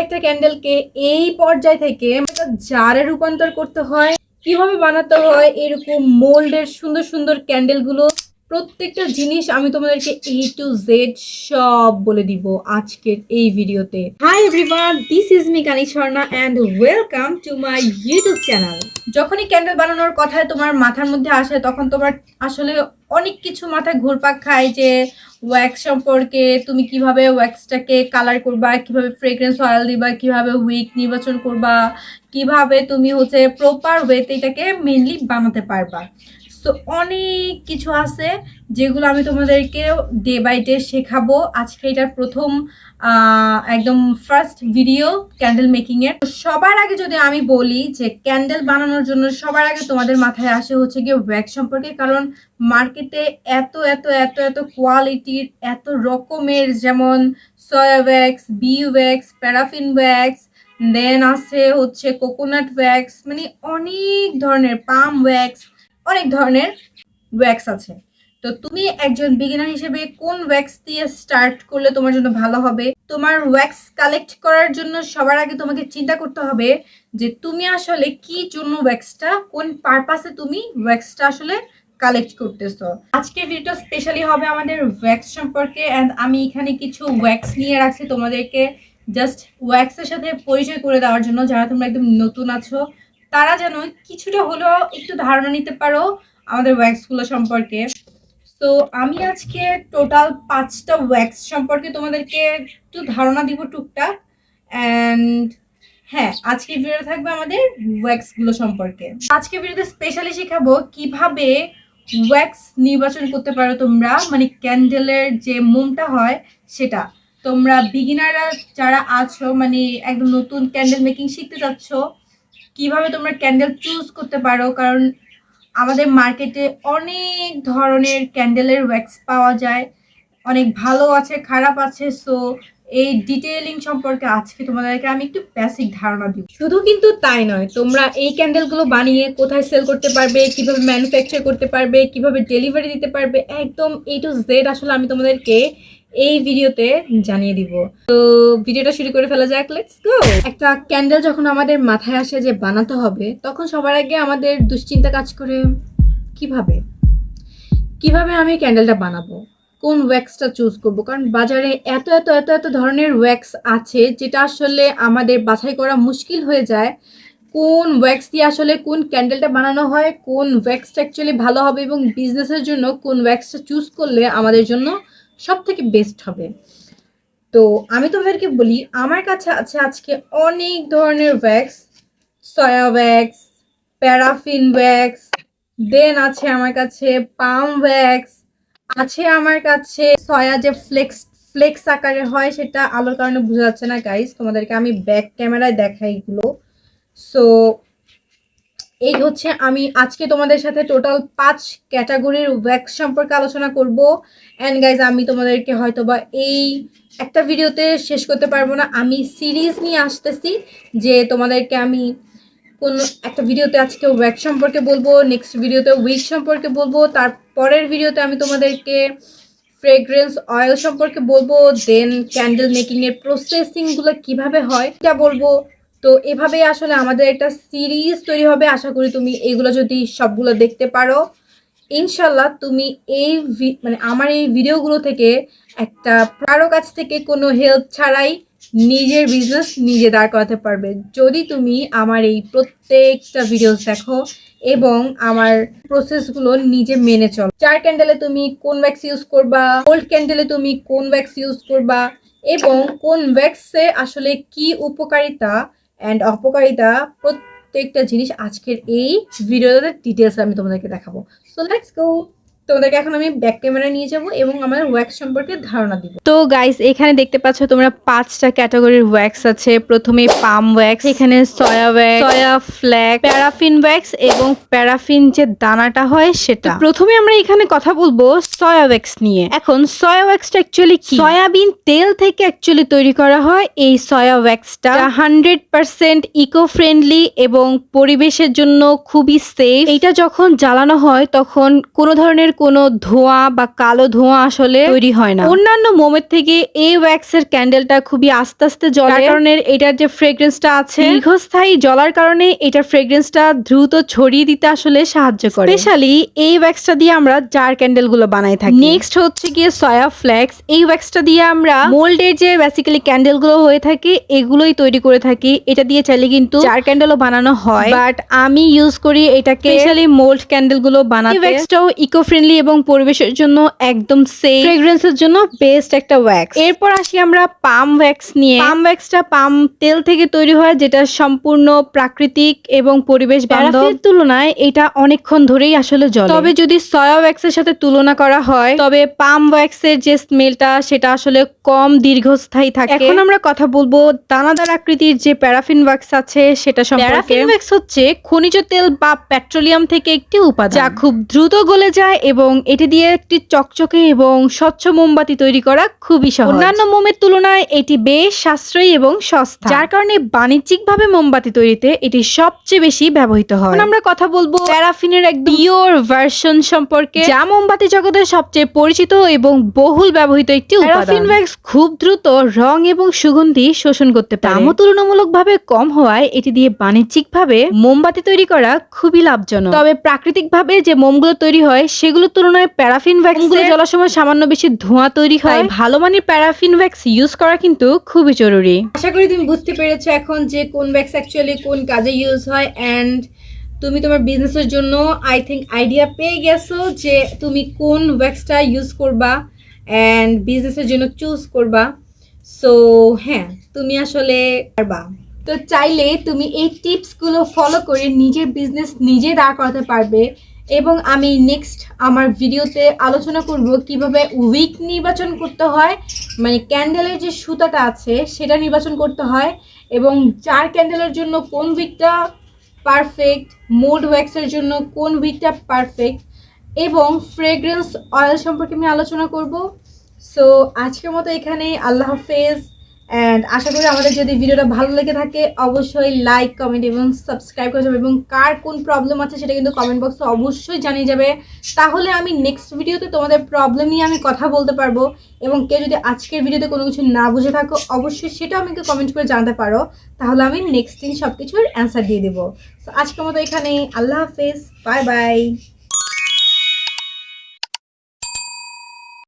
একটা ক্যান্ডেলকে এই পর্যায় থেকে একটা জারে রূপান্তর করতে হয়, কিভাবে বানাতে হয় এরকম মোল্ডের সুন্দর সুন্দর ক্যান্ডেলগুলো, প্রত্যেকটা জিনিস আমি তোমাদেরকে A to Z সব বলে দিব আজকের এই ভিডিওতে। Hi everyone, this is me Kani Swarna and welcome to my YouTube channel. যখনই ক্যান্ডেল বানানোর কথা তোমার মাথার মধ্যে আসে তখন তোমার আসলে অনেক কিছু মাথায় ঘুরপাক খায়, যে ওয়্যাক্স সম্পর্কে, তুমি কিভাবে ওয়্যাক্সটাকে কালার করবা, কিভাবে ফ্রেগ্রেন্স অয়েল দিবা, কিভাবে উইক নির্বাচন করবা, কিভাবে তুমি হচ্ছে প্রপার ওয়েতে এটাকে মেনলি বানাতে পারবা। সো অনেক কিছু আছে যেগুলো আমি তোমাদেরকে ডে বাই ডে শেখাবো। আজকে এটার প্রথম একদম ফার্স্ট ভিডিও ক্যান্ডেল মেকিংয়ের। সবার আগে যদি আমি বলি যে ক্যান্ডেল বানানোর জন্য সবার আগে তোমাদের মাথায় আসে হচ্ছে গিয়ে ওয়্যাক্স সম্পর্কে, কারণ মার্কেটে এত এত এত এত কোয়ালিটির এত রকমের, যেমন soya wax, bee wax, paraffin wax, then আছে হচ্ছে কোকোনাট ওয়্যাক্স, মানে অনেক ধরনের, পাম ওয়্যাক্স, অনেক ধরনের ওয়্যাক্স আছে। তো তুমি একজন বিগিনার হিসেবে কোন ওয়্যাক্স দিয়ে স্টার্ট করলে তোমার জন্য ভালো হবে? তোমার ওয়্যাক্স কালেক্ট করার জন্য সবার আগে তোমাকে চিন্তা করতে হবে যে তুমি আসলে কি জন্য ওয়্যাক্সটা, কোন পারপাসে তুমি ওয়্যাক্সটা আসলে কালেক্ট করতেছো। আজকের ভিডিওটা স্পেশালি হবে আমাদের ওয়্যাক্স সম্পর্কে, অ্যান্ড আমি এখানে কিছু ওয়্যাক্স নিয়ে রাখছি তোমাদেরকে জাস্ট ওয়্যাক্সের সাথে পরিচয় করে দেওয়ার জন্য। যারা তোমরা একদম নতুন আছো তারা যেন কিছুটা হলেও একটু ধারণা নিতে পারো আমাদের ওয়্যাক্সগুলো সম্পর্কে। তো আমি আজকে টোটাল 5টা ওয়্যাক্স সম্পর্কে তোমাদেরকে একটু ধারণা দিব টুকটাক। অ্যান্ড হ্যাঁ, আজকের ভিডিও থাকবে আমাদের ওয়্যাক্সগুলো সম্পর্কে। আজকের ভিডিওতে স্পেশালি শেখাবো কিভাবে ওয়্যাক্স নির্বাচন করতে পারো তোমরা, মানে ক্যান্ডেলের যে মোমটা হয় সেটা। তোমরা বিগিনাররা যারা আছো, মানে একদম নতুন ক্যান্ডেল মেকিং শিখতে চাচ্ছ, কিভাবে তোমরা ক্যান্ডেল চুজ করতে পারো, কারণ আমাদের মার্কেটে অনেক ধরনের ক্যান্ডেলের ওয়্যাক্স পাওয়া যায়, অনেক ভালো আছে, খারাপ আছে। সো এই ডিটেইলিং সম্পর্কে আজকে তোমাদেরকে আমি একটু বেসিক ধারণা দিব। শুধু কিন্তু তাই নয়, তোমরা এই ক্যান্ডেলগুলো বানিয়ে কোথায় সেল করতে পারবে, কিভাবে ম্যানুফ্যাকচার করতে পারবে, কিভাবে ডেলিভারি দিতে পারবে, একদম A to Z আসলে আমি তোমাদেরকে এই ভিডিওতে জানিয়ে দিব। তো ভিডিওটা শুরু করে ফেলা যাক, লেটস গো। একটা ক্যান্ডেল যখন আমাদের মাথায় আসে যে বানাতে হবে, তখন সবার আগে আমাদের দুশ্চিন্তা কাজ করে, কিভাবে কিভাবে আমি ক্যান্ডেলটা বানাবো, কোন ওয়্যাক্সটা চুজ করব, কারণ বাজারে এত এত এত এত ধরনের ওয়্যাক্স আছে যেটা আসলে আমাদের বাছাই করা মুশকিল হয়ে যায়। কোন ওয়্যাক্স দিয়ে আসলে কোন ক্যান্ডেলটা বানানো হয়, কোন ওয়্যাক্সটা অ্যাকচুয়ালি ভালো হবে, এবং বিজনেসের জন্য কোন ওয়্যাক্সটা চুজ করলে আমাদের জন্য সব থেকে বেস্ট হবে। তো আমি তোমাদেরকে বলি, আমার কাছে আছে আজকে অনেক ধরনের wax. Soya wax, paraffin wax, then আছে আমার কাছে পাম ওয়্যাক্স, আছে আমার কাছে সয়া যে ফ্লেক্স ফ্লেক্স আকারে হয়, সেটা আলোর কারণে বোঝা যাচ্ছে না গাইস, তোমাদেরকে আমি ব্যাক ক্যামেরায় দেখাই এগুলো। সো এই হচ্ছে আমি আজকে তোমাদের সাথে টোটাল 5 ক্যাটাগরির ওয়্যাক্স সম্পর্কে আলোচনা করব। অ্যান্ড গাইজ, আমি তোমাদেরকে হয়তোবা এই একটা ভিডিওতে শেষ করতে পারবো না, আমি সিরিজ নিয়ে আসতেছি, যে তোমাদেরকে আমি কোন একটা ভিডিওতে আজকে ওয়্যাক্স সম্পর্কে বলবো, নেক্সট ভিডিওতে উইক সম্পর্কে বলবো, তারপরের ভিডিওতে আমি তোমাদেরকে ফ্রেগ্রেন্স অয়েল সম্পর্কে বলবো, দেন ক্যান্ডেল মেকিংয়ের প্রসেসিংগুলো কিভাবে হয় এটা বলবো। তো এভাবেই আসলে আমাদের একটা সিরিজ তৈরি হবে। আশা করি তুমি এইগুলো যদি সবগুলো দেখতে পারো, ইনশাল্লাহ তুমি এই মানে আমার এই ভিডিওগুলো থেকে একটা কারো কাছ থেকে কোনো হেল্প ছাড়াই নিজের বিজনেস নিজে দাঁড় করাতে পারবে, যদি তুমি আমার এই প্রত্যেকটা ভিডিওস দেখো এবং আমার প্রসেসগুলো নিজে মেনে চলো। চার ক্যান্ডেলে তুমি কোন ওয়্যাক্স ইউজ করবা, গোল্ড ক্যান্ডেলে তুমি কোন ওয়্যাক্স ইউজ করবা, এবং কোন ওয়্যাক্সে আসলে কি উপকারিতা অ্যান্ড অপকারিতা, প্রত্যেকটা জিনিস আজকের এই ভিডিওতে ডিটেলস আমি তোমাদেরকে দেখাবো। So let's go. তোমাদেরকে এখন আমি ব্যাক ক্যামেরা নিয়ে যাব এবং আমার ওয়্যাক্স সম্পর্কে ধারণা দিব। তো গাইস, এখানে দেখতে পাচ্ছ তোমরা 5টা ক্যাটাগরির ওয়্যাক্স আছে। প্রথমে পাম ওয়্যাক্স, এখানে soya wax, soya flax, paraffin wax এবং প্যারাফিন যে দানাটা হয় সেটা। প্রথমে আমরা এখানে কথা বলবো সয়া ওয়্যাক্স নিয়ে। এখন সয়া ওয়্যাক্সটা অ্যাকচুয়ালি কি? সয়াবিন তেল থেকে অ্যাকচুয়ালি তৈরি করা হয় এই সয়া ওয়্যাক্সটা, 100% ইকো ফ্রেন্ডলি এবং পরিবেশের জন্য খুবই সেফ। এটা যখন জ্বালানো হয় তখন কোনো ধরনের কোনো ধোঁয়া বা কালো ধোঁয়া আসলে তৈরি হয় না। অন্যান্য মোমের থেকে এই ওয়্যাক্সের ক্যান্ডেলটা খুবই আস্তে আস্তে জ্বলে, যার কারণে এটার যে ফ্রেগ্রেন্সটা আছে দীর্ঘস্থায়ী জ্বলার কারণে এটার ফ্রেগ্রেন্সটা দ্রুত ছড়িয়ে দিতে আসলে সাহায্য করে। স্পেশালি এই ওয়্যাক্সটা দিয়ে আমরা জার ক্যান্ডেল গুলো বানাই থাকি। নেক্সট হচ্ছে গিয়ে সয়া ফ্লেক্স। এই ওয়্যাক্সটা দিয়ে আমরা মোল্ডের যে বেসিক্যালি ক্যান্ডেল গুলো হয়ে থাকে এগুলোই তৈরি করে থাকি। এটা দিয়ে চাইলে কিন্তু জার ক্যান্ডেলও বানানো হয়, বাট আমি ইউজ করি এটাকে স্পেশালি মোল্ড ক্যান্ডেল গুলো বানাতে। এই ওয়্যাক্সটাও ইকো ফ্রেন্ডলি এবং পরিবেশের জন্য একদম সেফ, ফ্রেগ্রেন্সের জন্য বেস্ট একটা ওয়্যাক্স। এরপর আসি আমরা পাম ওয়্যাক্স নিয়ে। পাম ওয়্যাক্সটা পাম তেল থেকে তৈরি হয়, যেটা সম্পূর্ণ প্রাকৃতিক এবং পরিবেশ বান্ধব। তুলনায় এটা অনেকক্ষণ ধরেই আসলে জ্বলে। তবে যদি সয়া ওয়্যাক্সের সাথে তুলনা করা হয় তবে পাম ওয়্যাক্সের যে স্মেলটা সেটা আসলে কম দীর্ঘস্থায়ী থাকে। এখন আমরা কথা বলবো দানাদার আকৃতির যে প্যারাফিন ওয়্যাক্স আছে সেটা সম্পর্কে। প্যারাফিন ওয়্যাক্স হচ্ছে খনিজ তেল বা পেট্রোলিয়াম থেকে একটি উপাদান, যা খুব দ্রুত গলে যায় এবং এটি দিয়ে একটি চকচকে এবং স্বচ্ছ মোমবাতি তৈরি করা খুবই সহজ। অন্যান্য মোমের তুলনায় এটি বেশ সাশ্রয়ী এবং সস্তা, যার কারণে বাণিজ্যিকভাবে মোমবাতি তৈরিতে এটি সবচেয়ে বেশি ব্যবহৃত হয়। আমরা কথা বলবো প্যারাফিনের এক পিওর ভার্সন সম্পর্কে, যা মোমবাতি জগতের সবচেয়ে পরিচিত এবং বহুল ব্যবহৃত একটি উপাদান। প্যারাফিন ওয়্যাক্স খুব দ্রুত রং এবং সুগন্ধি শোষণ করতে পারে। দামও তুলনামূলকভাবে কম হওয়ায় এটি দিয়ে বাণিজ্যিকভাবে মোমবাতি তৈরি করা খুবই লাভজনক। তবে প্রাকৃতিকভাবে যে মোমগুলো তৈরি হয় সেগুলোর তুলনায় প্যারাফিন ওয়্যাক্স গুলো জ্বলার সময় সামান্য বেশি ধোঁয়া তৈরি হয়। ভালো মানের প্যারাফিন ওয়্যাক্স ইউজ করা কিন্তু খুবই জরুরি। আশা করি তুমি বুঝতে পেরেছো এখন যে কোন ওয়্যাক্স অ্যাকচুয়ালি কোন কাজে ইউজ হয়, এন্ড তুমি তোমার বিজনেসের জন্য আই থিঙ্ক আইডিয়া পেয়ে গেছো যে তুমি কোন ওয়্যাক্সটা ইউজ করবা অ্যান্ড বিজনেসের জন্য চুজ করবা। সো হ্যাঁ, তুমি আসলে পারবা। তো চাইলে তুমি এই টিপসগুলো ফলো করে নিজের বিজনেস নিজে দাঁড় করাতে পারবে। এবং আমি নেক্সট আমার ভিডিওতে আলোচনা করব কিভাবে উইক নির্বাচন করতে হয়, মানে ক্যান্ডেলের যে সুতাটা আছে সেটা নির্বাচন করতে হয়, এবং জার ক্যান্ডেলের জন্য কোন উইকটা পারফেক্ট, মোল্ড ওয়্যাক্সের জন্য কোন উইকটা পারফেক্ট, এবং ফ্রেগ্রেন্স অয়েল সম্পর্কে আমি আলোচনা করব। সো আজকের মতো এখানে, আল্লাহ হাফেজ। অ্যান্ড আশা করি আমাদের যদি ভিডিওটা ভালো লেগে থাকে অবশ্যই লাইক, কমেন্ট এবং সাবস্ক্রাইব করে যাবে, এবং কার কোন প্রবলেম আছে সেটা কিন্তু কমেন্ট বক্সে অবশ্যই জানিয়ে যাবে। তাহলে আমি নেক্সট ভিডিওতে তোমাদের প্রবলেম নিয়ে আমি কথা বলতে পারবো। এবং কেউ যদি আজকের ভিডিওতে কোনো কিছু না বুঝে থাকো অবশ্যই সেটাও আমাকে কমেন্ট করে জানাতে পারো, তাহলে আমি নেক্সট দিন সব কিছুর অ্যান্সার দিয়ে দেবো। তো আজকের মতো এখানে, আল্লাহ হাফেজ, বাই বাই।